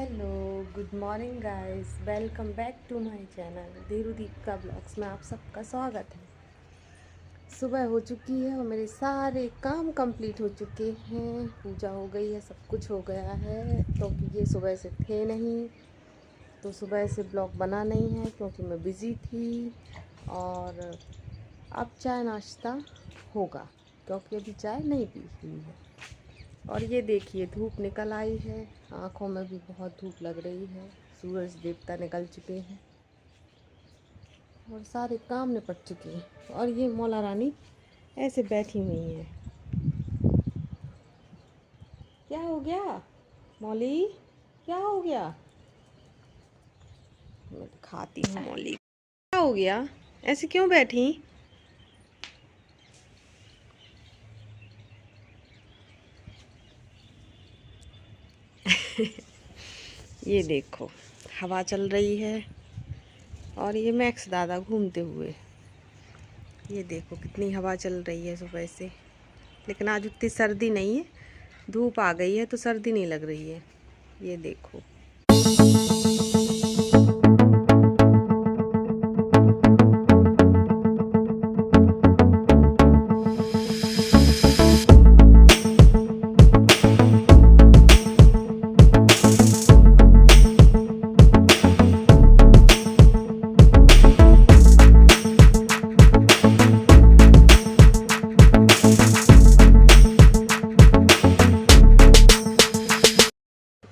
Hello good morning guys, welcome back to my channel Dheeru Deepika blogs में आप सबका स्वागत है। सुबह हो चुकी है और मेरे सारे काम कंप्लीट हो चुके हैं। पूजा हो गई है, सब कुछ हो गया है। क्योंकि ये सुबह से थे नहीं तो सुबह से ब्लॉग बना नहीं है क्योंकि मैं बिज़ी थी। और अब चाय नाश्ता होगा क्योंकि अभी चाय नहीं पी हुई है। और ये देखिए धूप निकल आई है, आँखों में भी बहुत धूप लग रही है। सूरज देवता निकल चुके हैं और सारे काम निपट चुके हैं। और ये मौला रानी ऐसे बैठी हुई है। क्या हो गया मौली, क्या हो गया? मैं दिखाती हूँ मौली क्या हो गया, ऐसे क्यों बैठी? ये देखो हवा चल रही है और ये मैक्स दादा घूमते हुए। ये देखो कितनी हवा चल रही है सुबह से। लेकिन आज उतनी सर्दी नहीं है, धूप आ गई है तो सर्दी नहीं लग रही है। ये देखो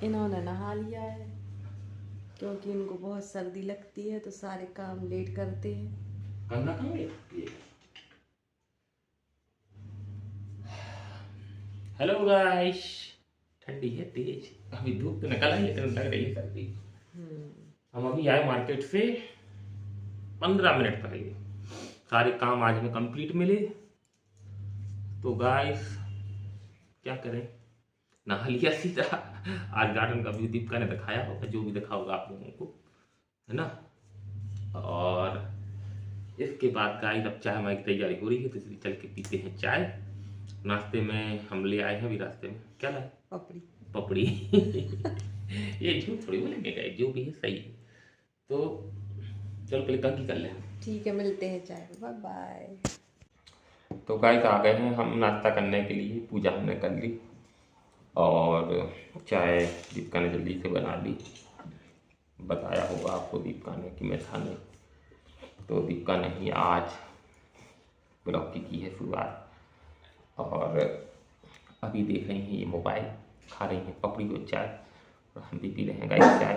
इन्होंने नहा लिया है क्योंकि इनको बहुत सर्दी लगती है तो सारे काम लेट करते हैं। करना कहाँ है? हेलो गाइस, ठंडी है तेज। अभी धूप तो निकल आई लेकिन लग रही है सर्दी। हम अभी आए मार्केट से 15 मिनट पहले। सारे काम आज में कंप्लीट मिले। तो गाइस क्या करें, नहा लिया सीधा। आज गार्डन का व्यू दीपिका ने दिखाया होगा, जो भी दिखा होगा आप लोगों को, है ना। और इसके बाद गाइस अब चाय माई की तैयारी हो रही है तो इसलिए चल के पीते हैं चाय। नाश्ते में हम ले आए हैं अभी रास्ते में, क्या लाए? पपड़ी पपड़ी। ये झूठ थोड़ी बोलेंगे गाइस, जो भी है सही है। तो चल पहले कंघी कर लें। ठीक है, मिलते हैं चाय, बाय बाय। तो गाइस आ गए हैं हम नाश्ता करने के लिए। पूजा हमने कर ली और चाय दीपिका ने जल्दी से बना ली। बताया होगा आपको दीपिका ने कि मैं था नहीं, तो दीपिका ने ही आज ब्लॉग की है शुरुआत। और अभी देख रही हैं ये मोबाइल, खा रही हैं पपड़ी और चाय, और हम भी पी रहे हैं गाइस चाय।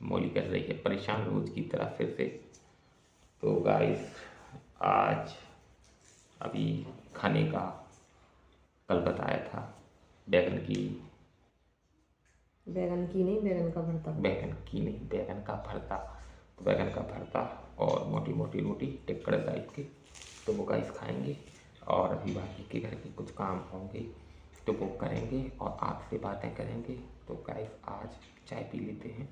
मौली कर रही है परेशान रोज की तरह फिर से। तो गाइस आज अभी खाने का कल बताया था बैगन की नहीं, बैगन का भरता। बैगन का भरता। तो बैगन का भरता और मोटी मोटी रोटी टिक्कड़ टाइप की, तो वो गाइस खाएंगे। और अभी बाकी के घर के कुछ काम होंगे तो वो करेंगे और आपसे बातें करेंगे। तो गाइस आज चाय पी लेते हैं,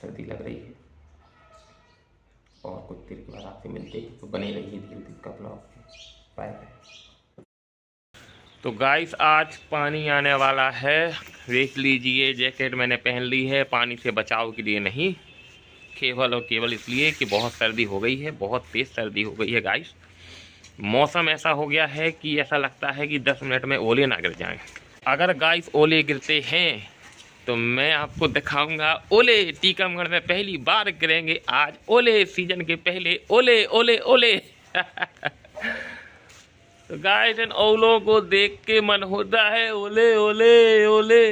सर्दी लग रही है। और कुछ देर के बाद आपसे मिलते हैं, तो बने रहिए धीरे धीरे का ब्लॉग। Bye bye. तो गाइस आज पानी आने वाला है, देख लीजिए। जैकेट मैंने पहन ली है, पानी से बचाव के लिए नहीं, केवल और केवल इसलिए कि बहुत सर्दी हो गई है, बहुत तेज़ सर्दी हो गई है गाइस। मौसम ऐसा हो गया है कि ऐसा लगता है कि 10 मिनट में ओले ना गिर जाएं। अगर गाइस ओले गिरते हैं तो मैं आपको दिखाऊंगा ओले। टीकमगढ़ में पहली बार गिरेंगे आज ओले, सीजन के पहले ओले ओले ओले। तो गाइस इन ओलों को देख के मन होता है ओले ओले ओले,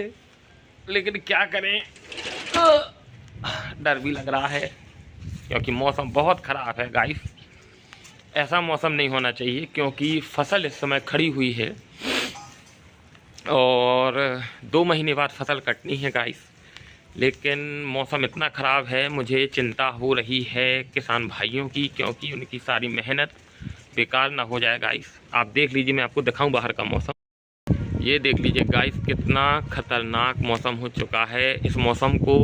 लेकिन क्या करें, डर भी लग रहा है क्योंकि मौसम बहुत ख़राब है गाइस। ऐसा मौसम नहीं होना चाहिए क्योंकि फसल इस समय खड़ी हुई है और 2 महीने बाद फसल कटनी है गाइस। लेकिन मौसम इतना ख़राब है, मुझे चिंता हो रही है किसान भाइयों की, क्योंकि उनकी सारी मेहनत बेकार ना हो जाए गाइस। आप देख लीजिए, मैं आपको दिखाऊं बाहर का मौसम। ये देख लीजिए गाइस कितना ख़तरनाक मौसम हो चुका है। इस मौसम को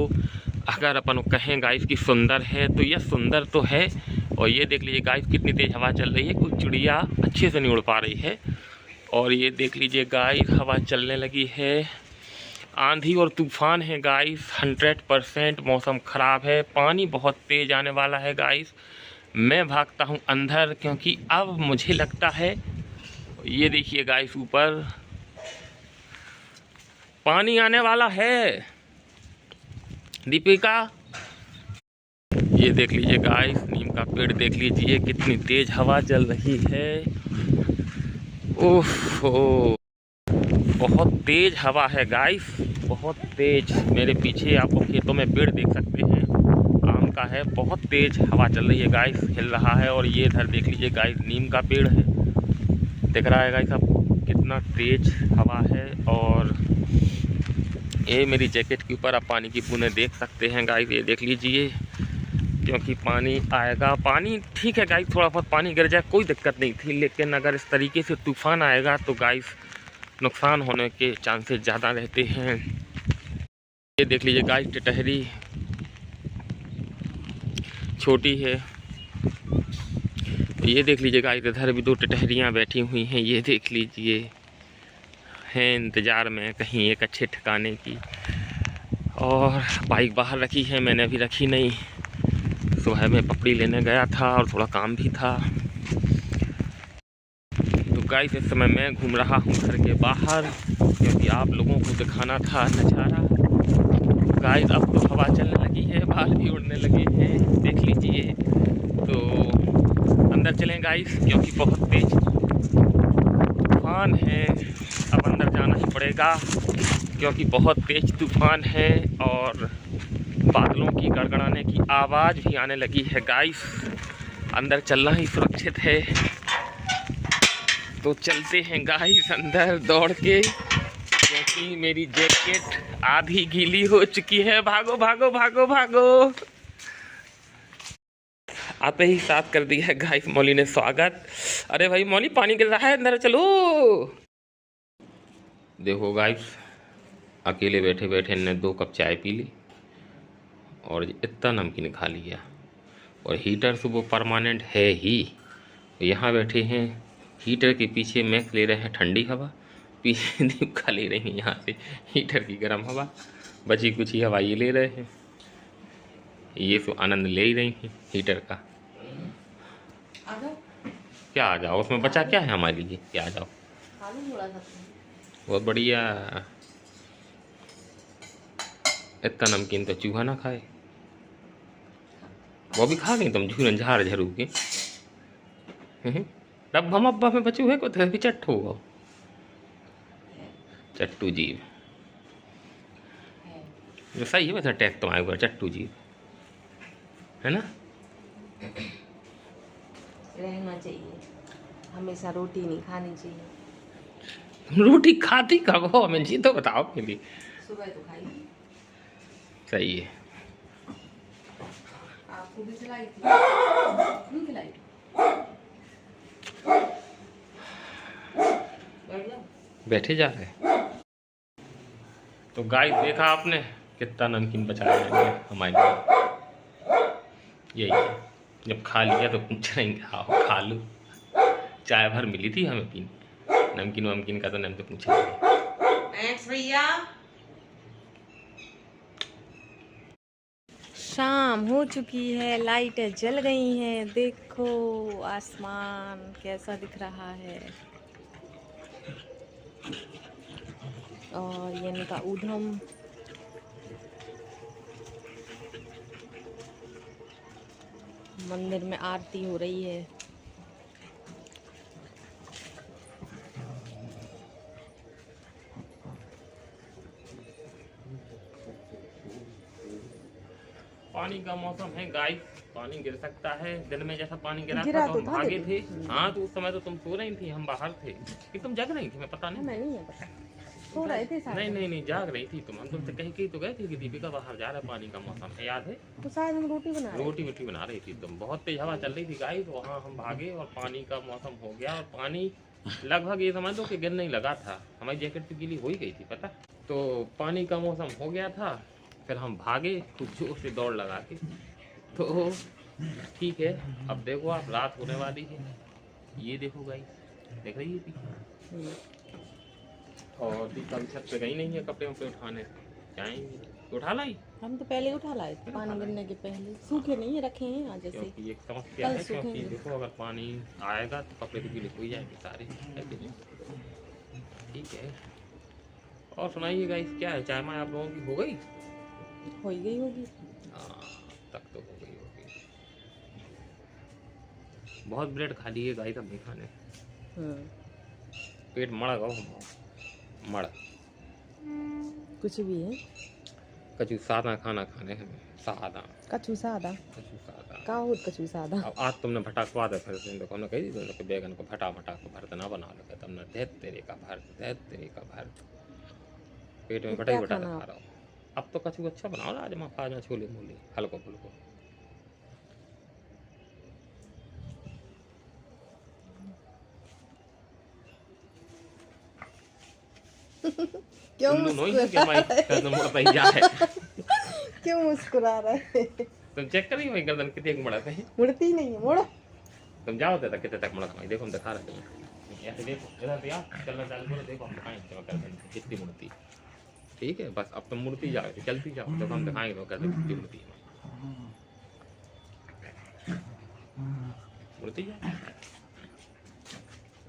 अगर अपन कहें गाइस कि सुंदर है तो यह सुंदर तो है। और ये देख लीजिए गाइस कितनी तेज़ हवा चल रही है, कुछ चिड़िया अच्छे से नहीं उड़ पा रही है। और ये देख लीजिए गाइस हवा चलने लगी है आंधी और तूफान है गाइस, 100% मौसम ख़राब है, पानी बहुत तेज़ आने वाला है गाइस। मैं भागता हूँ अंदर क्योंकि अब मुझे लगता है, ये देखिए गाइस ऊपर पानी आने वाला है। दीपिका ये देख लीजिए गाइस, नीम का पेड़ देख लीजिए, कितनी तेज हवा चल रही है। ओहो, बहुत तेज हवा है गाइस, बहुत तेज। मेरे पीछे आपको खेतों में पेड़ देख सकते हैं, आम का है। बहुत तेज हवा चल रही है गाइस, हिल रहा है। और ये इधर देख लीजिए गाइस, नीम का पेड़ है, दिख रहा है गाइस आपको, कितना तेज हवा है। और ये मेरी जैकेट के ऊपर आप पानी की बूंदें देख सकते हैं गाइस, ये देख लीजिए, क्योंकि पानी आएगा। पानी ठीक है गाइस, थोड़ा बहुत पानी गिर जाए कोई दिक्कत नहीं थी, लेकिन अगर इस तरीके से तूफान आएगा तो गाइस नुकसान होने के चांसेस ज़्यादा रहते हैं। ये देख लीजिए गाइस, टिटहरी छोटी है। ये देख लीजिए गाइस, इधर भी 2 टिटहरियाँ बैठी हुई हैं, ये देख लीजिए, हैं इंतज़ार में कहीं एक अच्छे ठिकाने की। और बाइक बाहर रखी है, मैंने अभी रखी नहीं, सुबह में पपड़ी लेने गया था और थोड़ा काम भी था। तो गाइस इस समय मैं घूम रहा हूँ घर के बाहर, क्योंकि आप लोगों को दिखाना था नज़ारा। गाइस अब तो हवा चलने लगी है, बाल भी उड़ने लगे हैं, देख लीजिए। तो अंदर चलें गाइस, क्योंकि बहुत तेज तूफान है। अब अंदर जाना ही पड़ेगा क्योंकि बहुत तेज तूफान है और बादलों की गड़गड़ाने की आवाज़ भी आने लगी है गाइस। अंदर चलना ही सुरक्षित है, तो चलते हैं गाइस अंदर दौड़ के, क्योंकि मेरी जैकेट आधी गीली हो चुकी है। भागो भागो भागो भागो। आते ही साथ कर दिया है गाइस मौली ने स्वागत। अरे भाई मौली, पानी गिर रहा है, अंदर चलो। देखो गाइस, अकेले बैठे बैठे ने 2 कप चाय पी ली और इतना नमकीन खा लिया। और हीटर से वो परमानेंट है ही, यहाँ बैठे हैं हीटर के पीछे मैक्स ले रहे हैं ठंडी हवा, पीछे दीपिका ले रही हैं यहाँ से हीटर की गर्म हवा, बची कुछ ही हवा ये ले रहे हैं। ये तो आनंद ले ही रही हैं हीटर का। क्या आ जाओ, उसमें बचा क्या है हमारे लिए, क्या आ जाओ, बहुत बढ़िया। इतना नमकीन तो चूहा ना खाए। वो भी खा गई तुम झाड़ झरू के। डब्बा मब्बा में बचू है को तो भी चट्टू हो, चट्टू जीव जो सही है वैसा टैग तुम्हारे ऊपर, चट्टू जीव है ना। रहना चाहिए, हमेशा रोटी नहीं खानी चाहिए। तुम रोटी खाती कब हो, हमें जी तो बताओ मेरी। सुबह तो खाई, सही है। आपको भी खिलाई थी, नहीं खिलाई? बैठे जा रहे। तो गाइस देखा आपने कितना नमकीन बचाया है हमारे लिए। यही है, जब खा लिया तो पूछ रहे हैं आओ खा लो। चाय भर मिली थी हमें पीने, नमकीन वमकीन का तो नाम तो पूछा भैया। शाम हो चुकी है, लाइटें जल गई हैं, देखो आसमान कैसा दिख रहा है। और ये इनका ऊधम, मंदिर में आरती हो रही है। पानी का मौसम है गाइस, पानी गिर सकता है। दिन में जैसा पानी गिरा था तो हम भागे थे। हाँ तो उस समय तो तुम सो रही थी, हम बाहर थे कि तुम जग रही थी, मैं पता नहीं। मैं नहीं है पता, सो रहे थे साथ। नहीं जाग रही थी तुम। हम तुमसे कहीं तो गए थे कि दीपिका बाहर जा रहा है, पानी का मौसम है, याद है? तो शायद हम रोटी बना रही थी तुम। बहुत तेज हवा चल रही थी गाइस, वहाँ हम भागे और पानी का मौसम हो गया। और पानी लगभग ये समझ लो कि गिरने ही लगा था, हमारी जैकेट तो गीली हो ही गई थी पता। तो पानी का मौसम हो गया था, फिर हम भागे खूब जोर से दौड़ लगा के। तो ठीक है, अब देखो आप, रात होने वाली है, ये देखो गाइस, देख रही है पीछे। और दीपा भी छत पे गई नहीं है कपड़े वपड़े उठाने, जाएंगे उठा लाई। हम तो पहले उठा लाए थे, पानी गिरने के पहले। सूखे नहीं रखे हैं आज जैसे। क्योंकि एक समस्या है, क्योंकि देखो अगर पानी आएगा तो कपड़े तो गीले हो जाएंगे सारे, है कि नहीं? ठीक है। और सुनाइए गाइस, क्या है, चाय माय आप लोगों की हो गई? हो ही गई होगी। हाँ, तक तो हो गई होगी। बहुत ब्रेड खा लिए गाइस अब नहीं खाने। पेट मड़ा गो, मड़ा कुछ भी है। कचू सादा खाना खाने हैं, सादा कचू सादा का हो, कचू सादा। अब आज तुमने भटा खवा दे, फिर तुम देखो ना कही तुमने कि बैगन को भटा भटा को भरत ना बना लो, तुमने दैत तेरे का भरत पेट में भटा ही भटा खा रहा हो। अब तो कचू अच्छा बनाओ, राजमा फाजमा छोले मोले हल्को फुल्को। क्यों मुस्कुरा रहा है? तुम चेक करिए भाई गर्दन कितने मुड़ा है। मुड़ती नहीं है, मोड़ो। तुम जाओ तो कितने तक मुड़ा भाई, देखो हम दिखा रहे हैं ऐसे, देखो इधर से यार चलना चालू करो, देखो हम दिखाएंगे गर्दन कितनी मुड़ती। ठीक है, बस अब तुम मुड़ती जाओ, चलती जाओ, देखो हम दिखाएंगे तो गर्दन कितनी मुड़ती है। मुड़ती जाओ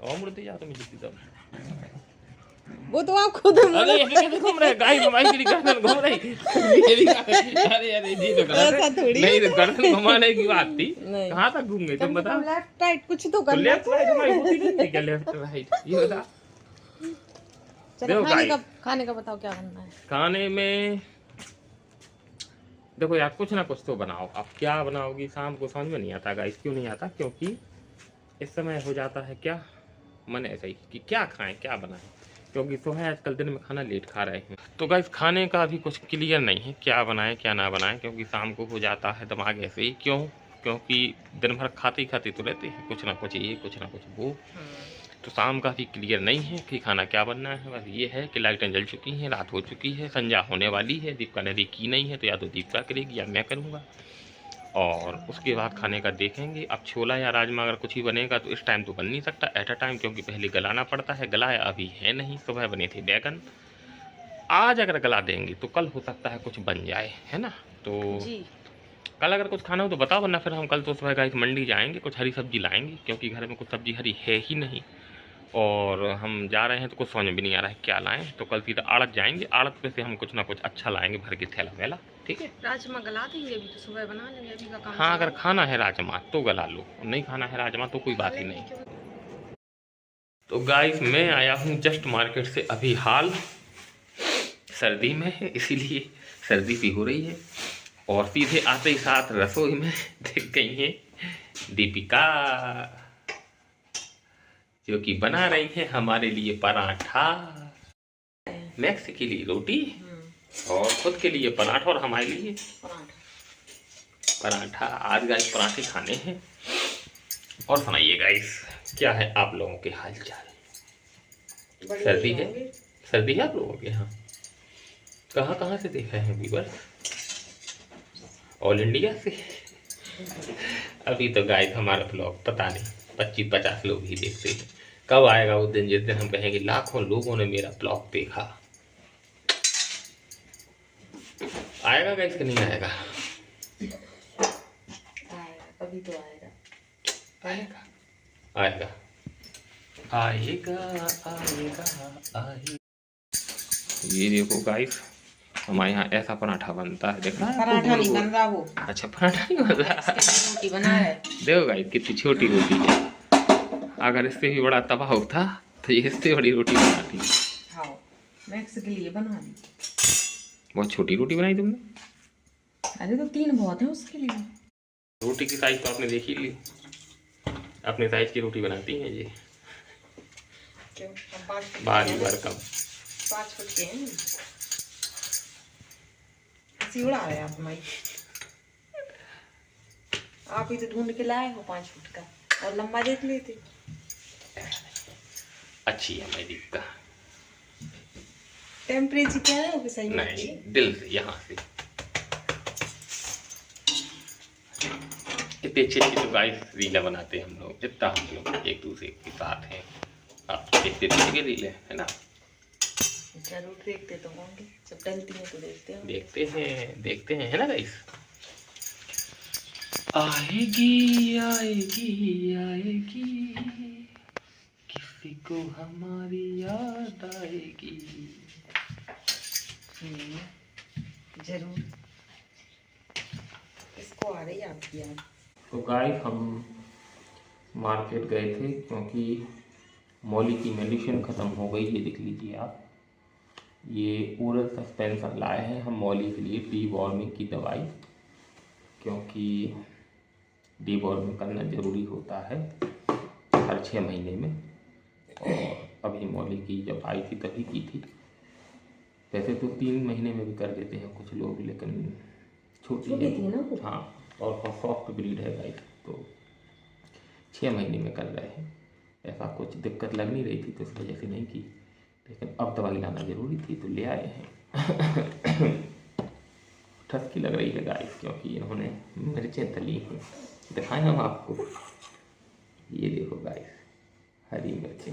और मुड़ती जाओ, तुम जितनी तब वो तो आप खुद घूम रहे गाय हमारी तेरी गर्दन घूम रही। अरे जी तो गलत है, नहीं तो गर्दन घुमाने की बात थी। कहाँ तक घूम गई तुम बताओ? लेफ्ट राइट कुछ तो कर। लेफ्ट राइट हमारी होती नहीं क्या? लेफ्ट राइट ये बता। चलो खाने का बताओ क्या बनना है। खाने में देखो यार कुछ ना कुछ तो बनाओ। अब क्या बनाओगी शाम को समझ में नहीं आता गाइस। क्यों नहीं आता? क्योंकि इस समय हो जाता है क्या मन ऐसा ही कि क्या खाएं क्या बनाएं, क्योंकि तो है आजकल दिन में खाना लेट खा रहे हैं। तो गाइस खाने का अभी कुछ क्लियर नहीं है क्या बनाएं क्या ना बनाएं, क्योंकि शाम को हो जाता है दिमाग ऐसे ही। क्यों? क्योंकि दिन भर खाते ही खाते तो रहते हैं, कुछ ना कुछ ये कुछ ना कुछ वो। तो शाम का भी क्लियर नहीं है कि खाना क्या बनना है। बस ये है कि लाइटें जल चुकी हैं, रात हो चुकी है, संध्या होने वाली है। दीपिका ने दी की नहीं है तो या तो दीपिका करेगी या मैं करूँगा, और उसके बाद खाने का देखेंगे। अब छोला या राजमा अगर कुछ ही बनेगा तो इस टाइम तो बन नहीं सकता एट अ टाइम, क्योंकि पहले गलाना पड़ता है। गलाया अभी है नहीं। सुबह बने थे बैगन, आज अगर गला देंगे तो कल हो सकता है कुछ बन जाए, है ना? तो जी। कल अगर कुछ खाना हो तो बताओ, वरना फिर हम कल तो सुबह गाइस मंडी जाएंगे, कुछ हरी सब्जी लाएंगे, क्योंकि घर में कुछ सब्जी हरी है ही नहीं। और हम जा रहे हैं तो कुछ समझ भी नहीं आ रहा है क्या लाएं। तो कल सीधा आड़त जाएंगे, आड़त पे से हम कुछ ना कुछ अच्छा लाएंगे भर के थैला वैला। ठीक है, राजमा गला देंगे, अभी तो सुबह बना लेंगे, अभी का काम। हाँ अगर खाना है राजमा तो गला लो, नहीं खाना है राजमा तो कोई बात ही नहीं। तो गाइस मैं आया हूँ जस्ट मार्केट से अभी हाल। सर्दी में है इसीलिए सर्दी भी हो रही है, और सीधे आते ही साथ रसोई में दिख गई है दीपिका, जो कि बना रही है हमारे लिए पराठा, मैक्स के लिए रोटी और खुद के लिए पराठा, और हमारे लिए पराठा। आज गाइस पराठे खाने हैं। और सुनाइए गाइस क्या है आप लोगों के हाल चाल? सर्दी है? सर्दी है आप लोगों के यहाँ? कहाँ कहाँ से देखा है व्यूअर्स? ऑल इंडिया से? अभी तो गाइस हमारा ब्लॉग पता नहीं 25-50 लोग ही देखते हैं। कब आएगा वो दिन जिस दिन हम कहेंगे लाखों लोगों ने मेरा ब्लॉग देखा? आएगा गाइस कि नहीं आएगा? कभी तो आएगा। आएगा आएगा आएगा आएगा आएगा। ये देखो गाइस हमारे यहाँ ऐसा पराठा बनता है, देखा है? पराठा नहीं बन रहा वो। अच्छा पराठा नहीं बन रहा, रोटी बना है। देखो गाइस कितनी छोटी रोटी है। अगर इससे भी बड़ा तवा होता तो ये इससे बड़ी रोटी बनाती। हाँ मैक्स के लिए बना दी। बहुत छोटी रोटी बनाई तुमने? अरे तो 3 बहुत है उसके लिए। रोटी की साइज तो आपने देख ही ली, अपने साइज की रोटी बनाती हैं ये। क्यों? हम 5 बारी बार कम 5 फुट के हैं। उड़ा रहे आप माई, आप ही तो ढूंढ के लाए हो 5 फुट का, और लंबा देख लेते। अच्छी है मैं दिखता। टेम्परेचर क्या है वो सही नहीं दिल से यहाँ से इतनी अच्छी तो गाइस रीला बनाते हैं हम लोग, जितना हम लोग एक दूसरे के साथ हैं। आप देखते रीले है ना? जरूर देखते तो होंगे, जब डलती है तो देखते हो। देखते हैं, है ना गाइस। आएगी आएगी आएगी, किसी को हमारी याद आएगी। जरूर इसको आ रही आपकी याद। तो गाइस हम मार्केट गए थे क्योंकि मौली की मेडिसिन ख़त्म हो गई। ये देख लीजिए आप, ये ओरल सस्पेंशन लाए हैं हम मौली के लिए, डीवॉर्मिंग की दवाई, क्योंकि डीवॉर्मिंग करना ज़रूरी होता है हर 6 महीने में। और अभी मौली की जब आई थी तभी की थी। वैसे तो 3 महीने में भी कर देते हैं कुछ लोग, लेकिन छोटी है थी ना वो। हाँ, और सॉफ्ट ब्रीड है गाइस, तो 6 महीने में कर रहे हैं। ऐसा कुछ दिक्कत लग नहीं रही थी तो इस वजह से नहीं की, लेकिन अब दवाई लाना ज़रूरी थी तो ले आए हैं। ठसकी लग रही है गाइस क्योंकि इन्होंने मिर्चें तली हैं। दिखाएं हम आपको, ये देखो गाइस, हरी मिर्चें।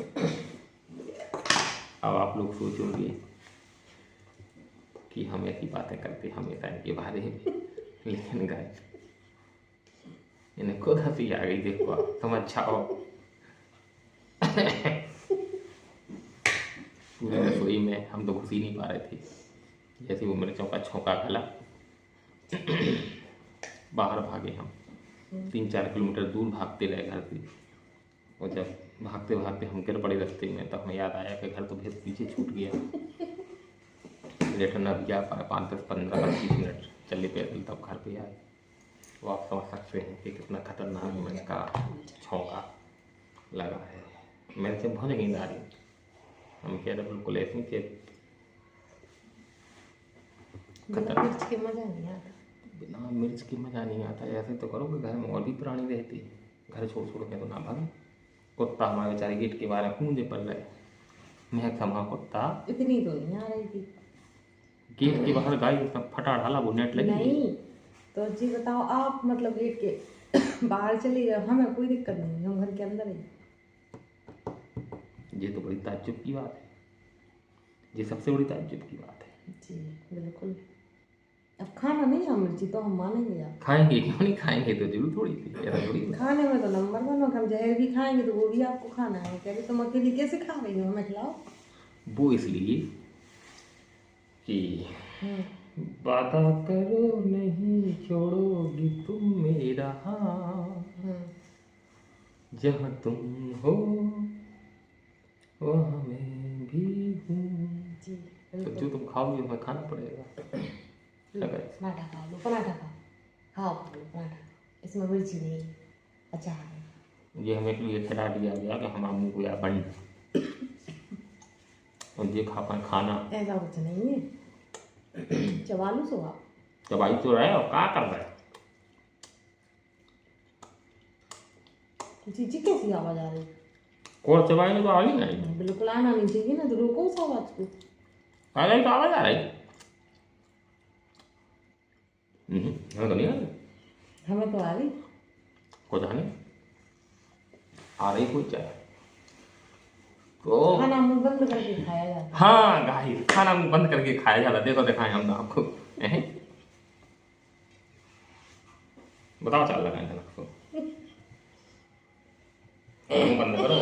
अब आप लोग सोचोगे कि हम ऐसी बातें करते हमेशा इनके बारे में, लेकिन गाइस इन्हें खुद हंसी आ गई। देखो आप समझ जाओ। पूरी रसोई में हम तो घुस ही नहीं पा रहे थे, जैसे वो मिर्चों का छौंका खला बाहर भागे हम। 3-4 किलोमीटर दूर भागते रहे घर से, और जब भागते भागते हम गिर पड़े रास्ते में, तब हमें याद आया कि घर तो फिर पीछे छूट गया। रिटर्न अब जा पाए 5-10-15-20 मिनट चले पैदल, तब घर पे आए। तो आप समझ सकते हैं कि कितना खतरनाक मिर्च का छौंका लगा है। मिर्च बहुत नींद आ रही, हम कह रहे बिल्कुल ऐसी कि मिर्च के मजा नहीं आता, बिना मिर्च की मज़ा नहीं आता। ऐसे तो करो कि घर में और भी प्राणी रहते, घर छोड़ छोड़ के तो ना भागे। कुत्ता हमारे बेचारे गेट के बाहर कूदे पड़ रहे, मैं क्षमा कुत्ता इतनी तो नहीं आ रही थी। गेट के बाहर गाय उसने फटा डाला, वो नेट लगी नहीं तो जी बताओ, आप मतलब गेट के बाहर चले गए, हमें कोई दिक्कत नहीं, हम घर के अंदर ही। ये तो बड़ी ताज्जुब की बात है, ये सबसे बड़ी ताज्जुब की बात है जी बिल्कुल। अब खाना नहीं है मिर्ची तो हम मानेंगे आप। खाएंगे क्यों नहीं, खाएंगे तो जरूर, थोड़ी सी ऐसा थोड़ी। खाने में तो नंबर 1 हो, हम जहर भी खाएंगे तो वो भी आपको खाना है। कह रही तुम अकेली कैसे खा रही हो, हमें खिलाओ। वो इसलिए कि वादा करो नहीं छोड़ोगी तुम मेरा हाथ, जहाँ तुम हो वहाँ मैं भी हूँ। तो जो तुम खाओगे हमें खाना पड़ेगा। पराठा खा लो, पराठा खाओ पराठा, इसमें मिर्ची नहीं, अचार है। ये हमें लिए खिला दिया गया कि हम आमू को या बंद, और ये खा पाए खाना। ऐसा कुछ नहीं है, चबालू सो आप चबाई तो रहे और क्या कर रहे। चीची कैसी आवाज आ रही, और चबाई ने तो आवाज नहीं आई, बिल्कुल आना नहीं चाहिए ना, तो रोको उस आवाज को। तो आवाज आ रही, हमें तो नहीं आ रही, हमें तो आ रही, को जाने आ रही कोई चाहे तो। खाना मुंह बंद करके खाया जाता। हाँ गाइस, खाना मुंह बंद करके खाया जाता। देखो दिखाएं हम आपको, बताओ चाल लगाएं आपको, मुंह बंद करो।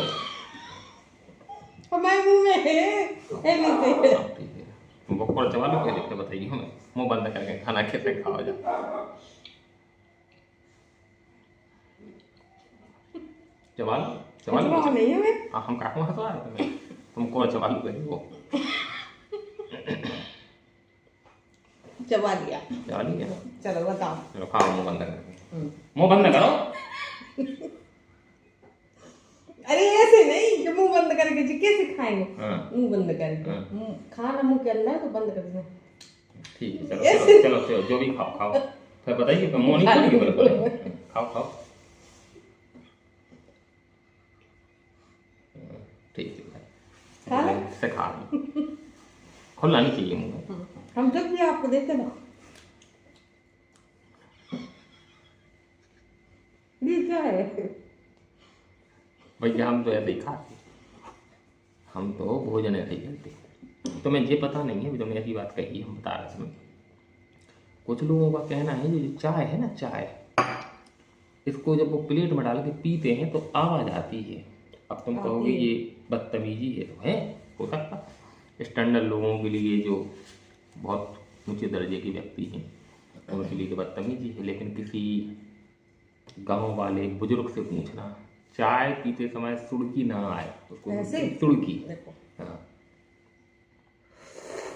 हमारे मुंह में है ठीक है, बकौड़ चबा लो, क्या दिक्कत बताइए हमें। मुंह बंद करके खाना कैसे खाओ जा। चबा लो नहीं है मैं। हम काटूँ हंसवा रहे थे, तुम कौन चबा लो कहीं वो चबा लिया, चबा लिया। चलो बताओ। चलो खाओ मुंह बंद करके, मुंह बंद करो। अरे ऐसे नहीं कि मुंह बंद करके जी कैसे खाएंगे, मुंह बंद करके। खाना मुंह के अंदर तो बंद कर देना। ठीक है चलो चलो चलो, जो भी खाओ खाओ, फिर बताइए मुंह नहीं खोलेंगे बिल्कुल। खाओ खाओ, ठीक है से खा लो, खुलना नहीं चाहिए मुंह। हम जब भी आपको देते ना, ये क्या है भैया, हम तो ऐसे ही खाते, हम तो भोजन ऐसे ही करते। तुम्हें ये पता नहीं है, अभी तुमने ऐसी बात कही है, हम बता रहे हैं। कुछ लोगों का कहना है ये जो चाय है ना, चाय इसको जब वो प्लेट में डाल के पीते हैं तो आवाज़ आती है। अब तुम कहोगे ये बदतमीजी है, तो है, हो सकता स्टैंडर्ड लोगों के लिए जो बहुत ऊंचे दर्जे के व्यक्ति हैं उनके लिए तो बदतमीजी है, लेकिन किसी गांव वाले बुजुर्ग से पूछना चाय पीते समय सुड़की ना आए, उसको सुड़की।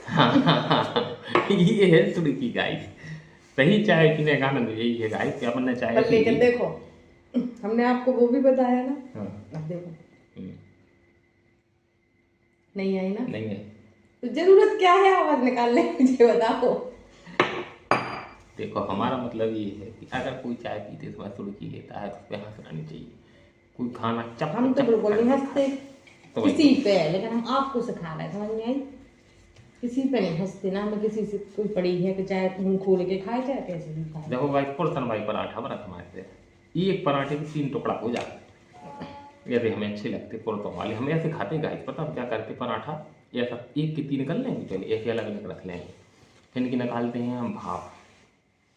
हाँ ये है सुड़की गाइस। सही चाय पीने का आनंद यही है गाइस कि अपन ने चाय पी। लेकिन देखो हमने आपको वो भी बताया ना। अब देखो नहीं आई ना, नहीं है तो जरूरत क्या है आवाज निकालने की, मुझे बताओ। देखो हमारा मतलब ये है कि अगर कोई चाय पीते समय सुड़की लेता है तो उस पर हंसना नहीं चाहिए। कोई खाना चप हम तो बिल्कुल नहीं हंसते किसी पे, लेकिन हम आपको सिखा रहे हैं, समझ में आई? किसी पे नहीं हंसते ना, हमें किसी से कोई पड़ी है कि चाहे मुंह खोल के खाए चाहे कैसे भी खाए। देखो भाई पुरसन भाई पराठा बना हमारे से, एक पराठे के 3 टुकड़ा हो जाते, जैसे हमें अच्छे लगते पुरतों वाले, हम ऐसे खाते गाइस। पता हम क्या करते, पराठा ऐसा 1 के 3 कर लेंगे, पहले ऐसे अलग अलग रख लेंगे, फिर इनकी निकालते हैं हम भाप।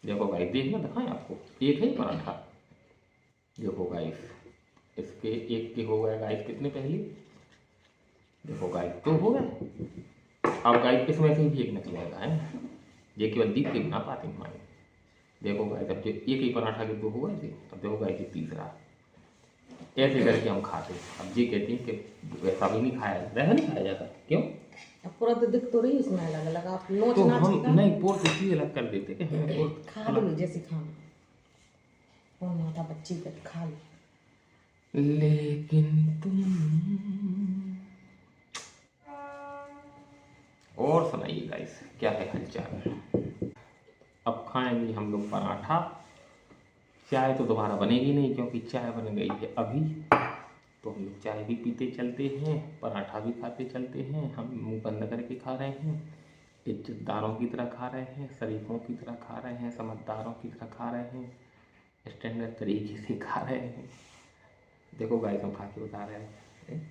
देखो गाइस देखना दिखाएं आपको, एक है पराठा, देखो गाइस इसके एक के हो गए गाइस कितने पहले, देखो गाइस 2 हो गए। अब गाइस इसमें से भी एक निकलेगा है, ये केवल दीप के बना पाते हमारे। देखो गाइस अब जो एक ही पराठा के 2 हो गए थे, अब देखो गाइस ये तीसरा, ऐसे करके हम खाते। अब ये कहती हैं कि वैसा भी नहीं खाया जाता है, नहीं खाया जाता, क्यों? अब पूरा तो दिख तो रही है इसमें अलग अलग, आप नोच तो नाच हम नहीं पोर्ट इसलिए अलग कर देते कि हमें पोर्ट खा लो जैसे खाना और माता बच्ची पे खा लो। लेकिन तुम और सुनाइए गाइस क्या है हालचाल। अब खाएंगे हम लोग पराठा, चाय तो दोबारा बनेगी नहीं क्योंकि चाय बन गई है अभी, तो हम लोग चाय भी पीते चलते हैं, पराठा भी खाते चलते हैं। हम मुंह बंद करके खा रहे हैं, इज्जतदारों की तरह खा रहे हैं, शरीफों की तरह खा रहे हैं, समझदारों की तरह खा रहे हैं, स्टैंडर्ड तरीके से खा रहे हैं। देखो गाइस हम खा के बता रहे हैं।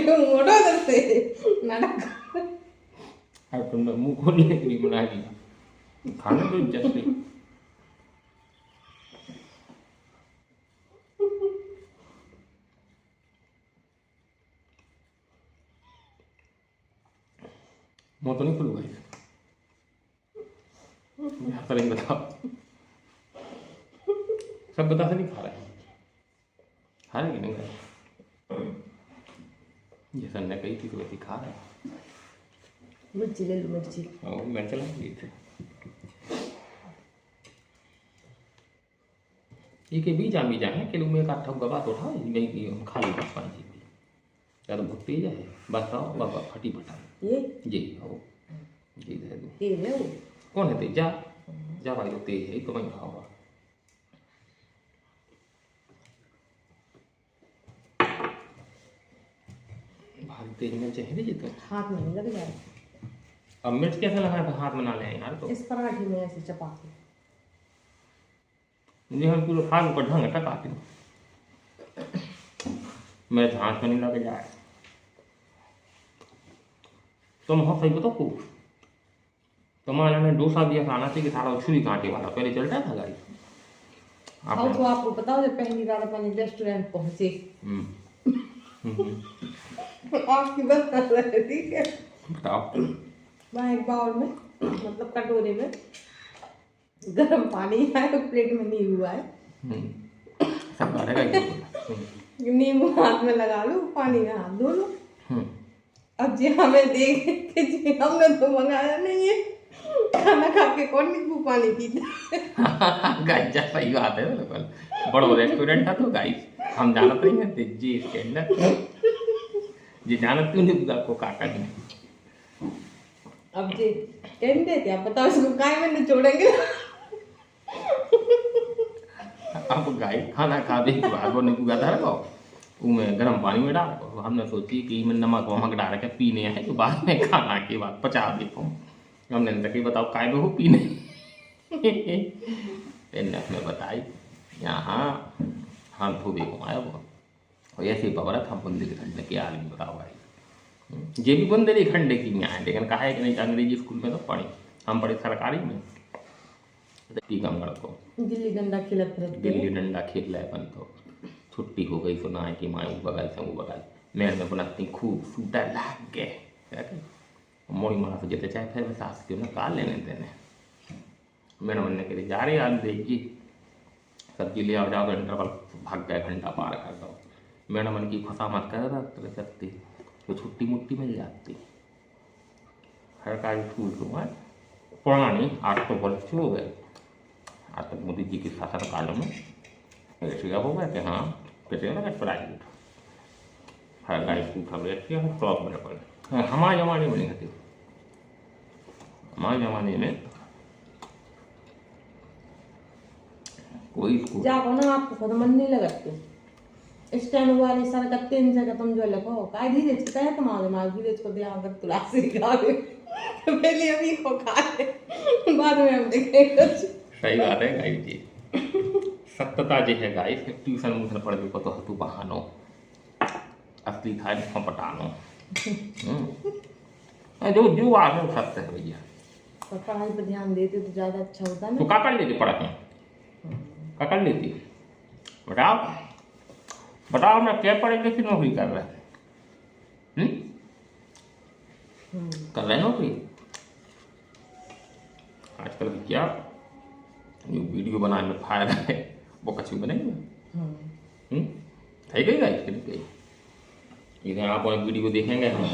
मोटा करते नाटक। अब तुमने मुंह खोलने के लिए बना दिया, खाने तो इज्जत से। मुँह तो नहीं खुलूंगा यहाँ पर, बताओ सब बता से नहीं खा रहे, खा रहे कि नहीं खा रहे? ये सन्ने कही थी तो वैसे खा रहे हैं। मिर्ची ले लो मिर्ची, और मैं चला गई थी ये के बीजा बीजा है कि लोग में का ठग बात उठाओ मैं कि हम खा ली पानी जी या तो बहुत तेज है, बताओ बाबा फटी फटा ये जी हो जी दे दो। ये ले वो कौन है तेज? जा जा भाई, तो तेज है तो मैं खाऊंगा। भारी तेज मिर्च है जी, तो हाथ में नहीं लग जाए। अब मिर्च कैसे लगाए तो हाथ में ना ले यार, तो इस पराठे में ऐसे चपा के मुझे हम पूरा खाल को ढंग टकाती हूँ, मेरे हाथ में नहीं लग जाए। तुम हो सही बताओ को तुम्हारे ने डोसा दिया खाना चाहिए कि सारा छुरी कांटे वाला पहले चलता था गाड़ी। हाँ तो आपको बताओ जब पहली बार अपने रेस्टोरेंट पहुंचे आपकी बता रहे, ठीक है बताओ। वहाँ एक बाउल में मतलब कटोरे में गर्म पानी है, प्लेट में नींबू है, सब रहेगा नींबू हाथ में लगा लो, पानी में हाथ धो लो। अब जी हमें देख के जी हमने तो मंगाया नहीं है, खाना खा के कौन नींबू पानी पीता। गाइस सही बात है, बिल्कुल बड़ो रेस्टोरेंट था तो गाइस हम जानते नहीं है जी इसके अंदर जी जानत क्यों नहीं आपको काटा नहीं। अब जी कहते थे आप बताओ इसको काय में निचोड़ेंगे। अब गाय खाना खाने के बाद वो नींबू का धर उसमें गर्म पानी में डाल दो। हमने सोची कि मैं नमक वमक डाल के पीने हैं तो बाद में खाना के बाद पचा देखो। हमने तक बताओ काय में हो पीने उसमें बताई यहाँ हम तो देखो आया वो और ऐसे ही पवरत हम बुंदेली खंडे के आदमी बताओ भाई ये भी बुंदेली खंडे की यहाँ है लेकिन कहा है कि नहीं अंग्रेजी स्कूल में तो पढ़ी हम पढ़े सरकारी में टीकमगढ़ को गिल्ली डंडा खेल रहे अपन तो छुट्टी हो गई तो ना है कि माँ बगल से वो बगल मैं बनाती खूब सूटा लाग गए मोड़ी माँ से जैसे चाहे फिर सास क्यों ना काल लेने देने मेरा बनने के लिए जा रहे आलू देखिए सब्जी ले आओ जाओ इंटरवल भाग गए घंटा पार कर दो मेरा मन की खुशा मत कर रहा सकती तो छुट्टी मुट्टी मिल जाती सरकारी स्कूल तो है पुरानी आज तो वर्ष हो गए आज तक मोदी जी के शासन काल में ऐसे हो गया कि हाँ कैसे लगा प्राइवेट सरकारी स्कूल सब ऐसे है टॉप में पर हमारे ज़माने में नहीं होती हमारे ज़माने में कोई स्कूल जाको ना आपको खुद मन नहीं लगते स्टैंड वाले सर कत्ते इन जगह तुम जो लिखो काय धीरे से कहे तुम्हारे मार धीरे को दिया अगर तुलसी खावे पहले अभी को खाए बाद में हम देखेंगे। सही बात है गाइस जी सत्यता जी है गाइस ट्यूशन मुझे पढ़ भी तो तू बहानो असली था इसको पटानो जो जो आ रहा सत्य है भैया तो पढ़ाई पर ध्यान देते तो ज़्यादा अच्छा होता ना। तो क्या कर लेती पढ़ा क्या कर लेती बताओ बताओ मैं क्या पढ़े लिखी नौकरी कर रहा है कर रहे नौकरी आजकल क्या ये वीडियो बनाने में फायदा है वो कछु बनेंगे है गई गाइस कहीं इधर आप वीडियो देखेंगे हम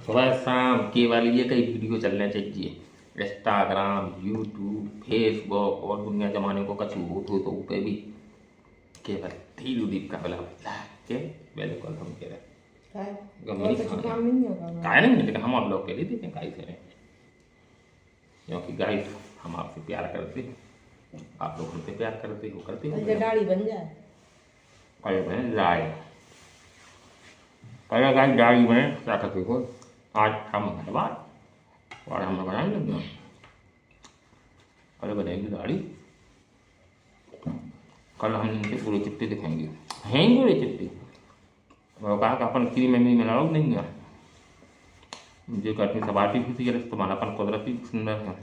सुबह शाम केवल ये कई वीडियो चलने चाहिए इंस्टाग्राम यूट्यूब फेसबुक और दुनिया जमाने को कछु हो तो पे भी केवल धीरूदीप का बला के बिल्कुल हम कह रहे काय नहीं लेकिन हम आप लोग के लिए देते हैं गाइस है क्योंकि गाइस हम आपसे प्यार करते हैं आप लोग हमसे प्यार करते हो करते हो गाड़ी बन जाए कल बने जाए कल गाइस गाड़ी बने क्या करते हो आज हम बाद और हम बनाने लग गए कल बनेगी गाड़ी कल हम इनके पूरे चिट्टे दिखाएंगे हैं पूरे चिट्टे और कहा कि अपन क्रीम में मिलाओ नहीं है जो करनी सब आर्टिफिशियल इस्तेमाल अपन कुदरती सुंदर है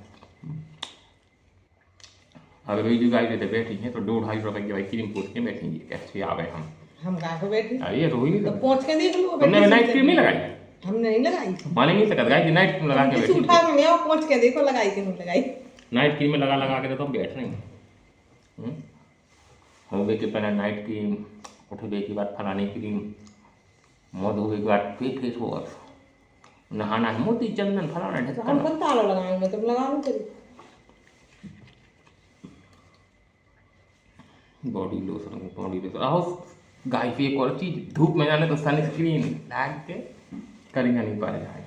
अगर वही जो गाय देते बैठी हैं तो 2-2.5 की भाई क्रीम पूछ के बैठेंगे कैसे आ गए हम गाय को बैठे अरे तो हुई तो पहुंच के देख लो तुमने नाइट क्रीम नहीं लगाई हमने नहीं लगाई माने नहीं सकता गाय नाइट क्रीम लगा के बैठी उठा के ले आओ पहुंच के देखो लगाई कि नहीं लगाई नाइट क्रीम में लगा के तो हम बैठ रहे हैं होबे के पहले नाइट क्रीम उठबे के बाद फलाने क्रीम मुँह धोबे के बाद फेस वॉश नहाना है मोती चंदन फलाना ढक्कन हम कौन ताला लगाएंगे तुम लगा लो तेरी बॉडी लोशन आओ गाय की एक और चीज धूप में जाने तो सनस्क्रीन लगा के करेंगे नहीं पाए जाए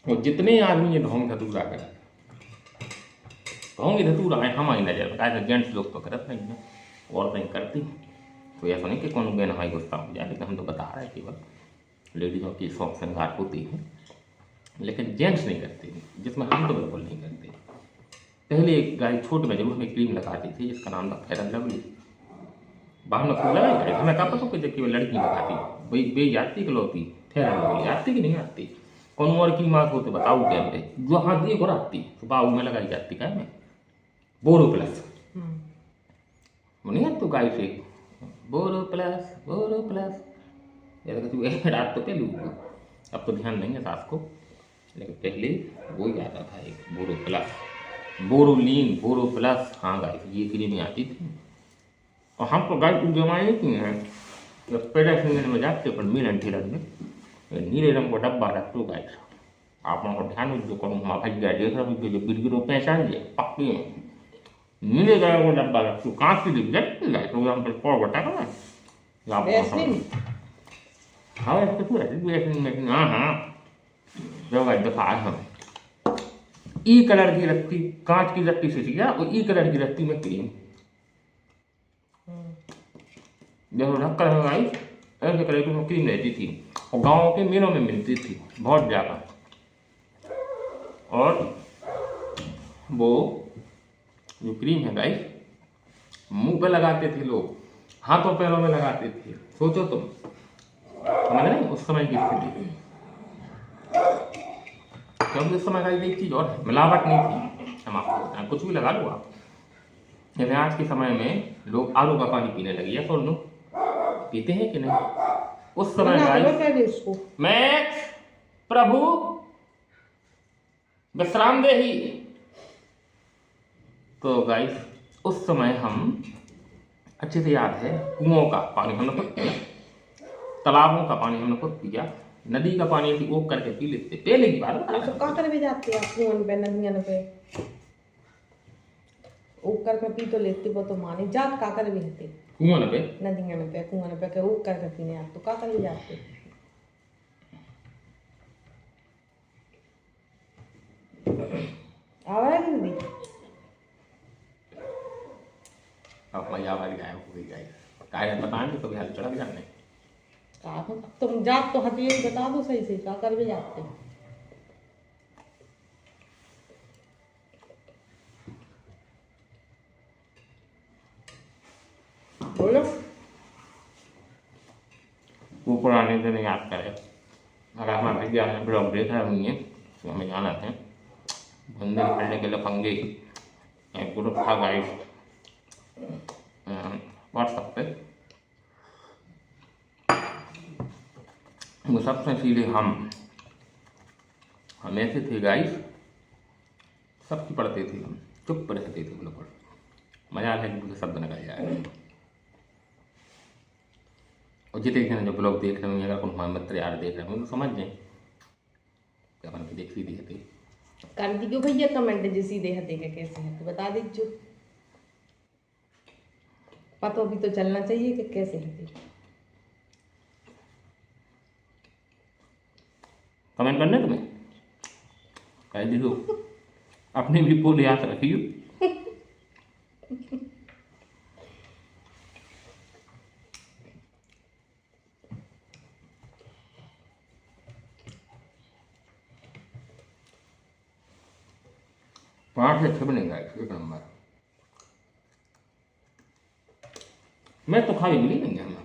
और जितने आदमी ये ढोंग धतूरा कर ढोंग धतूरा है हमारी नजर में जेंट्स लोग तो करते नहीं है और नहीं करती तो ऐसा नहीं कि कौन बेन हमारी गुस्सा हो जाए लेकिन हम तो बता रहे हैं केवल लेडीज़ों की शौक श्रृंगार होती है लेकिन जेंट्स नहीं करते जिसमें हम तो बिल्कुल नहीं करते पहले एक गाय छोटे में जरूर में क्रीम लगाती थी जिसका नाम था फेयर एंड लवली बाहर में खूब लगाई जाए हमें कहा पता कि जबकि वो लड़की लगाती भाई बे आती कि लोती फेयर एंड लवली आती कि नहीं आती कौन और की माँ को तो बताओ क्या पे जो हाथ दिए और आती तो बाबू में लगाई जाती क्या में बोरो प्लस नहीं आती तो गाय से बोरो प्लस ये तो रात तो पहलू अब तो ध्यान नहीं है सास को लेकिन पहले वो ही आता था एक बोरो प्लस बोरोलीन बोरो प्लस हाँ गाय ये क्रीमें आती थी और हम तो गाय की जमाए की हैं तो पेड़ा सिंगन में जाते पर मिलन ठेलन में नीले रंग को डब्बा रखते गाय आप को ध्यान जो करूँ हम भाई गया देख रहा जो बिरगिरो पहचान दिए पक्के नीले गाय को डब्बा रखते कांच की दिख जाए तो हम पर पौड़ बटा कर हाँ ऐसे तो ऐसे भी ऐसे में हाँ हाँ जो गाय दिखा हम ई कलर की रखती, कांच की रखती से किया और ई कलर की रखती में क्रीम। जब ढक्कन में आई ऐसे कलर की क्रीम रहती थी और गाँव के मेलों में मिलती थी बहुत ज़्यादा। और वो जो क्रीम है गाइस मुंह पे लगाते थे लोग, हाथों पैरों में लगाते थे। सोचो तुम, समझ रहे उस समय की स्थिति। क्योंकि उस समय का एक चीज़ और है, मिलावट नहीं थी। हम आपको बताएं, कुछ भी लगा लो आप। जैसे आज के समय में लोग आलू का पानी पीने लगे या सुन लो, पीते हैं कि नहीं? उस समय गाइस मैं प्रभु विश्राम दे ही। तो गाइस उस समय हम अच्छे से याद है, कुओं का पानी हमने खुद पिया, तालाबों का पानी हमने खुद पिया, नदी का पानी भी ओक करके पी लेते पहले की बात। तो काकर भी जाते हैं कुआं पे, नदियां पे ओक करके पी तो लेते, वो तो माने जात काकर भी रहते कुआं पे, नदियां पे, कुआं पे के ओक करके पीने आप तो काकर भी जाते। आवाज नहीं दी अब मजा वाली गायब हो गई गाइस। गायब बताएंगे तो भी हाल चढ़ा जाने। तुम जात तो हटिए बता दो सही से, काकर भी जाते। बोलो वो पुराने दिन याद करे। अगर हमारे भैया ने ब्लॉग देखा होंगे तो हमें जाना था बंदे पढ़ने के लफंगे एक ग्रुप था गाइस व्हाट्सएप पे। वो सबसे सीधे हम ऐसे थे गाइस, सबकी पढ़ते थे हम, चुप रहते थे बिल्कुल। मजा है कि शब्द निकल जाए। और जितने जन जो ब्लॉग देख रहे होंगे, अगर कोई हमारे मित्र यार देख रहे होंगे तो समझ जाए कि अपन की देख सीधी है। कर दी क्यों भैया कमेंट जो सीधे हथे के कैसे है तो बता दीजिए, पता भी तो चलना चाहिए कि कैसे हथे। कमेंट करने तुम्हें कह दीजिए, अपने भी पूरी याद रखिए। पाँच से छः बनेगा एक नंबर। मैं तो खाली मिली नहीं हमें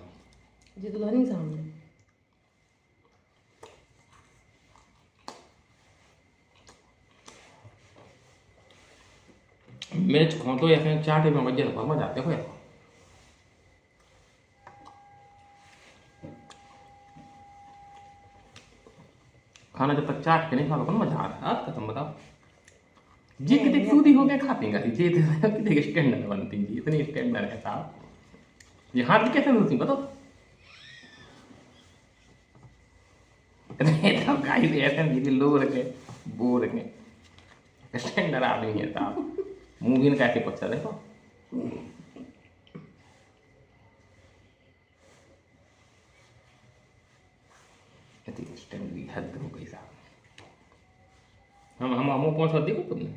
जी तो धनी सामने मिर्च खाओ तो ऐसे चाटे में मजे मजा आते हो। खाना जब तक चाट के नहीं खा लो मजा आ रहा है। तुम बताओ जी कितनी सूदी हो गए खाते हैं जी कितने स्टैंडर्ड बनती जी, इतनी स्टैंडर्ड है साहब। ये हाथ भी कैसे मिलती बताओ। तो गाइस ऐसे मेरे लोग रखे वो रखे स्टैंडर्ड आदमी है साहब। मुंह भी कैसे पच्चा देखो। इतनी स्टैंडर्ड हद हो गई साहब। हम पहुंचा देखो तुमने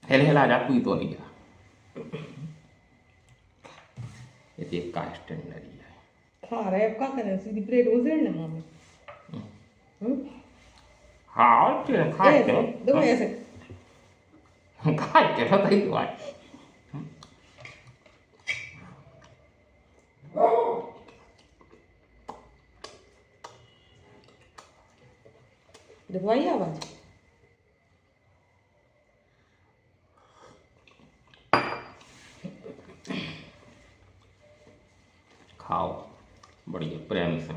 हेल हेला जा कोई तो नहीं गया। ये देख का स्टैंडर्ड ही है। खा रहे अब क्या करें, सीधी प्लेट उसेड़ ले मामे। हाँ चल खा के देखो ऐसे खा के तो ही हुआ। देखो आई आवाज। खाओ बढ़िया प्रेम से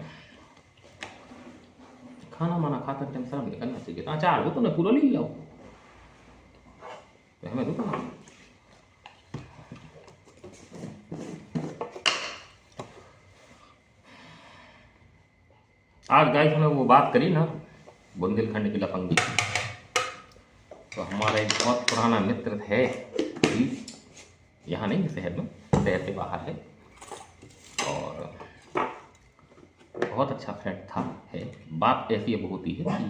खाना माना खाता टाइम शर्म नहीं करना चाहिए। अचार हो तो ना पूरा ले लो तो हमें दो ना। आज गाइस हमें वो बात करी ना बुंदेलखंड की लफंगी, तो हमारा एक बहुत पुराना मित्र है, यहाँ नहीं है शहर में, शहर से बाहर है और बहुत अच्छा फ्रेंड था है। बात ऐसी अब होती है कि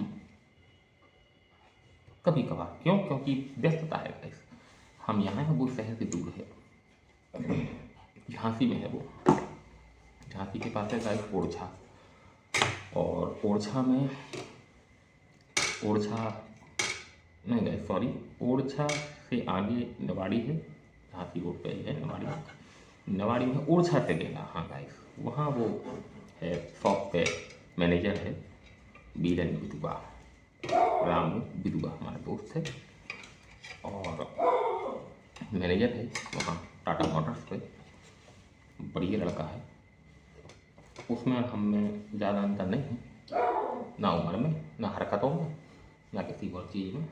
कभी कभार। क्यों? क्योंकि व्यस्तता है गाइस। हम यहाँ हैं, वो शहर से दूर है, झांसी में है वो। झांसी के पास है गाइस ओरछा, और ओरछा में, ओरछा नहीं गाइस सॉरी, ओरछा से आगे नवाड़ी है, झांसी रोड पे ही है नवाड़ी। नवाड़ी में ओरछा चलेगा। हाँ गाइस, वहाँ वो है, शॉप पे मैनेजर है बीरन विधुआ, राम विधुआ हमारा दोस्त है, और मैनेजर है वहाँ टाटा मोटर्स पे। बढ़िया लड़का है। उसमें हम में ज़्यादा अंतर नहीं है, ना उम्र में, ना हरकतों में, ना किसी और चीज़ में।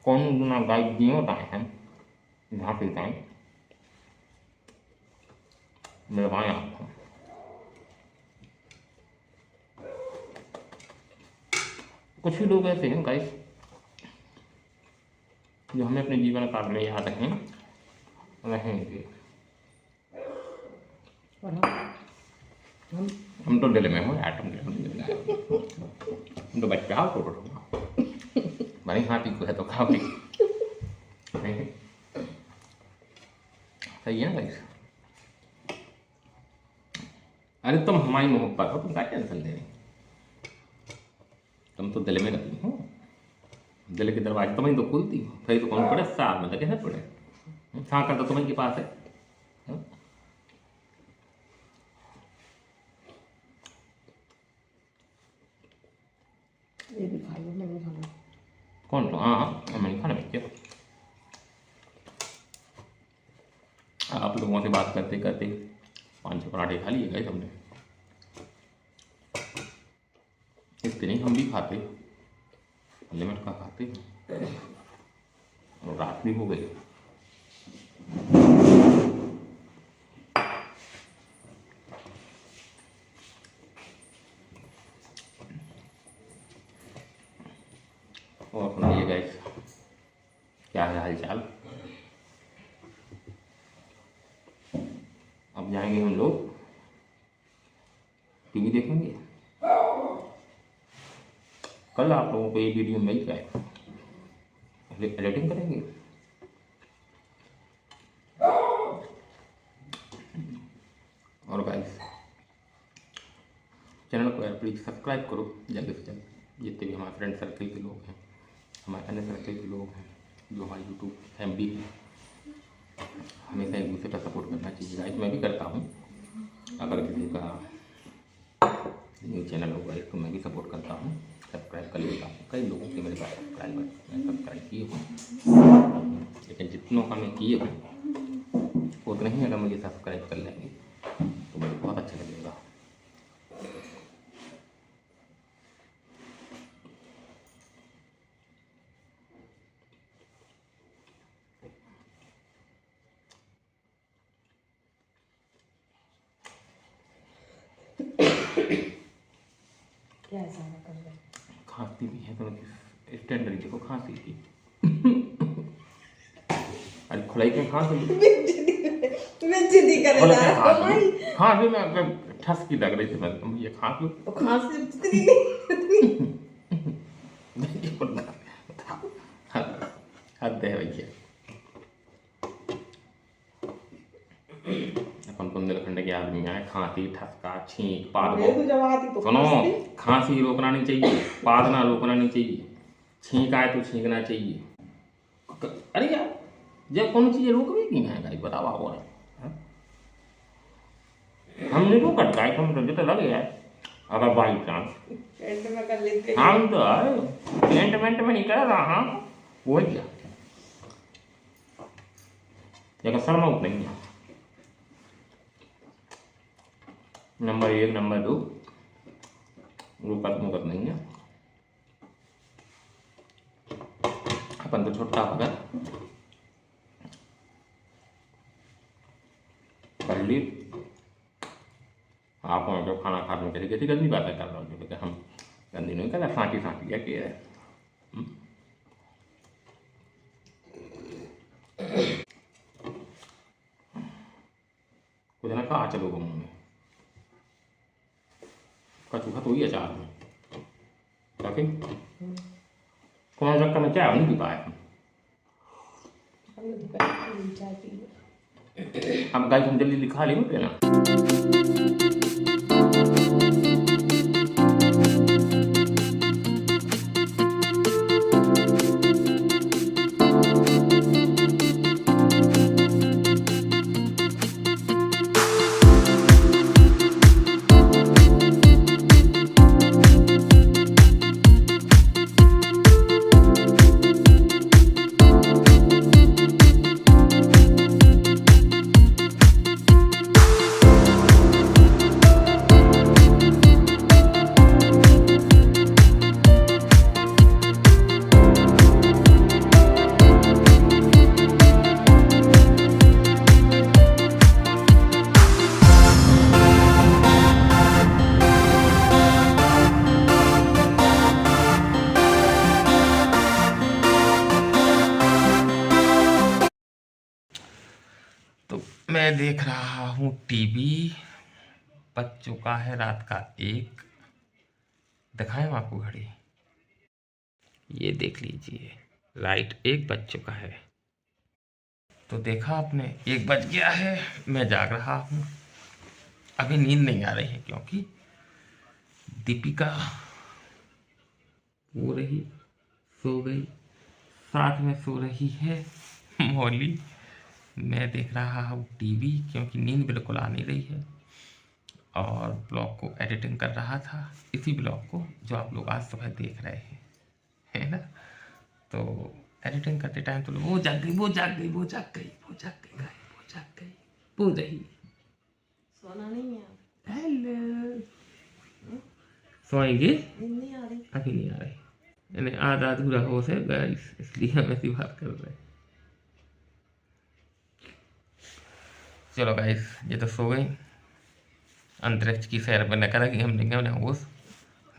कौन ना गाइड दिए बताए हैं जहाँ पे जाएँ मेरे भाई आपको। कुछ ही लोग ऐसे हैं गाइस जो हमें अपने जीवन काल में याद रहेंगे। और हम तो दिल में हो यार, तुम दिल में तुम तो बच्चा हो, फोटो भाई हाथी को है तो खाओगी। सही है ना गाइस? अरे तुम हमारी मोहब्बत हो, तुम क्या टेंशन ले रही? तुम तो दिल में रहती हो, दिल के दरवाजे तुम्हें तो खुलती हो, फिर तो कौन पड़े साल में लगे है पड़े। कर तो तुम्हें के पास है। ये भी खा लो, मैं नहीं खाना। कौन तो? हाँ मैं नहीं खाना बच्चे। आप लोगों से बात करते करते 5-6 पराठे खा लिए गए हमने। इतने ही हम भी खाते, लिमिट का खाते, और रात भी हो गई। और सुनाइए गाइस, क्या है हाल चाल? अब जाएंगे हम लोग टीवी देखेंगे। कल आप लोगों को ये वीडियो मिल जाए, एडिटिंग करेंगे। और गाइस चैनल को यार प्लीज़ सब्सक्राइब करो जल्दी से जल्द। जितने भी हमारे फ्रेंड सर्कल के लोग हैं, हमारे अन्य सर्कल के लोग हैं, जो हमारी यूट्यूब फैमिली है, हमेशा एक दूसरे का सपोर्ट करना चाहिए गाइस। मैं भी करता हूँ, अगर किसी का न्यू चैनल होगा इसको मैं भी सपोर्ट करता हूँ, सब्सक्राइब कर लेता हूँ। कई लोगों के मेरे पास सब्सक्राइब किए हूँ, लेकिन जितनों का मैं किए हूँ उतना ही अगर मुझे सब्सक्राइब कर लेंगे तो मुझे बहुत अच्छा लगेगा। क्या ऐसा कर रहे? खांसती भी है तो स्टैंडर्ड देखो, खांसी थी। अरे खुलाई के खांसी खांसी में ठस की लग रही थी, मैं तुम ये खांस लो तो खांसी उतनी नहीं। हद है भैया। अपन बुंदेलखंड के आदमी हैं, खांसी ठसका छींक पाद तो सुनो, खांसी रोकना नहीं चाहिए, पादना रोकना नहीं चाहिए, छींक आए तो छींकना चाहिए। अरे यार जब कौन चीज़ रोक भी की है गाइस, बताओ आप। और हमने तो कट गाइस, हम तो लग गया है। अगर बाई चांस में कर लेते हैं। हम तो टेंट वेंट में नहीं कर रहा। हाँ वो क्या जगह शर्मा उठ नहीं है। नंबर 1 नंबर 2 रुकत मुकत नहीं है। अपन तो छोटा भगत कर ली। आप जो खाना खाने के लिए कैसी गंदी बातें कर रहे हो, जो हम गंदी नहीं कर रहे, साँची साँची क्या कह रहे। कुछ ना कहा चलो मुँह में उसका चूहा तो ही अचार में ताकि थोड़ा चक्कर में चाय नहीं पी पाए। हम गाइस हम जल्दी लिखा ले ना। तो मैं देख रहा हूँ टीवी, बज चुका है रात का 1। दिखाएं आपको घड़ी, ये देख लीजिए राइट 1 बज चुका है। तो देखा आपने 1 बज गया है, मैं जाग रहा हूँ। अभी नींद नहीं आ रही है क्योंकि दीपिका सो रही, सो गई, साथ में सो रही है मौली। मैं देख रहा हूँ टीवी क्योंकि नींद बिल्कुल आ नहीं रही है और ब्लॉग को एडिटिंग कर रहा था, इसी ब्लॉग को जो आप लोग आज सुबह देख रहे हैं, है ना। तो एडिटिंग करते टाइम तो वो जाग गई, वो जाग गई, वो जाग गई, वो जाग गई, वो जाग गई, वो रही। सोना नहीं है, हेलो, सोएंगे? नहीं आ रही, अभी नहीं आ रही, यानी आधा अधूरा होश है गाइस, इसलिए हम ऐसी बात कर रहे हैं। चलो गाइस, ये तो सो गई, अंतरिक्ष की सैर पर न करेंगे हम, देंगे उन्हें होश।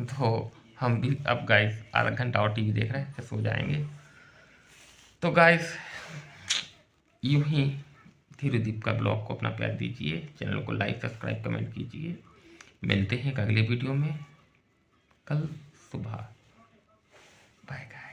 तो हम भी अब गाइस आधा घंटा और टीवी देख रहे हैं, फिर सो जाएंगे। तो गाइस यूं ही धीरूदीप का ब्लॉग को अपना प्यार दीजिए, चैनल को लाइक सब्सक्राइब कमेंट कीजिए। मिलते हैं अगले वीडियो में कल सुबह। Bye guys.